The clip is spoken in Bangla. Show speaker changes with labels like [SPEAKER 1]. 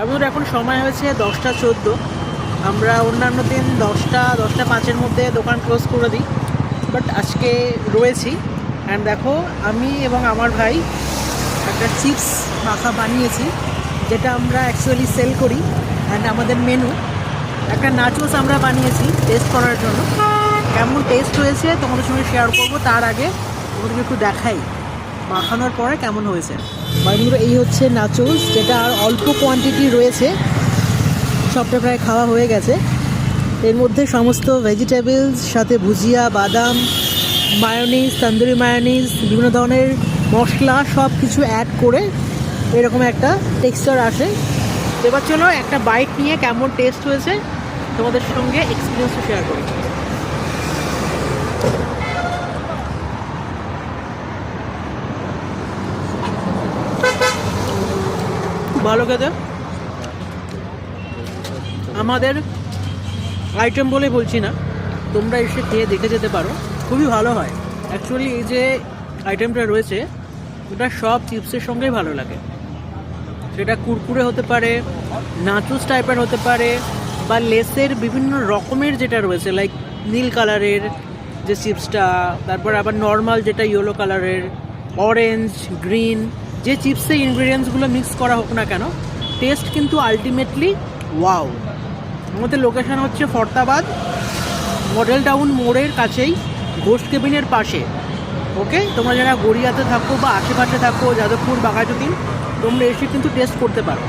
[SPEAKER 1] আমাদের এখন সময় হয়েছে 10টা 14। আমরা অন্যান্য দিন 10টা 5-এর মধ্যে দোকান ক্লোজ করে দিই, বাট আজকে রয়েছি। অ্যান্ড দেখো, আমি এবং আমার ভাই একটা চিপস মাখা বানিয়েছি, যেটা আমরা অ্যাকচুয়ালি সেল করি। অ্যান্ড আমাদের মেনু একটা নাচোস আমরা বানিয়েছি টেস্ট করার জন্য। কেমন টেস্ট হয়েছে তোমাদের সঙ্গে শেয়ার করবো, তার আগে তোমাদেরকে একটু দেখাই মাখানোর পরে কেমন হয়েছে। বন্ধুরা, এই হচ্ছে নাচোস, যেটা আর অল্প কোয়ান্টিটি রয়েছে, সবটা প্রায় খাওয়া হয়ে গেছে। এর মধ্যে সমস্ত ভেজিটেবলস, সাথে ভুজিয়া, বাদাম, মায়োনিজ, তন্দুরি মায়োনিজ, বিভিন্ন ধরনের মশলা সব কিছু অ্যাড করে এরকম একটা টেক্সচার আসে। এবার চলো একটা বাইট নিয়ে কেমন টেস্ট হয়েছে তোমাদের সঙ্গে এক্সপিরিয়েন্সও শেয়ার করি। খুব ভালো খেতে, আমাদের আইটেম বলে বলছি না, তোমরা এসে খেয়ে দেখে যেতে পারো, খুবই ভালো হয়। অ্যাকচুয়ালি এই যে আইটেমটা রয়েছে, এটা সব চিপসের সঙ্গেই ভালো লাগে। সেটা কুরকুরে হতে পারে, নাচোস টাইপের হতে পারে, বা লেসের বিভিন্ন রকমের যেটা রয়েছে, লাইক নীল কালারের যে চিপসটা, তারপর আবার নর্মাল যেটা ইয়েলো কালারের, অরেঞ্জ, গ্রিন, যে চিপসের ইনগ্রিডিয়েন্টসগুলো মিক্স করা হোক না কেন, টেস্ট কিন্তু আলটিমেটলি ওয়াও। আমাদের লোকেশান হচ্ছে ফরতাবাদ, মডেল টাউন মোড়ের কাছেই, ঘোস্ট কেবিনের পাশে। ওকে, তোমরা যারা গড়িয়াতে থাকো বা আশেপাশে থাকো, যাদবপুর, বাঘাযতীন, তোমরা এসে কিন্তু টেস্ট করতে পারো।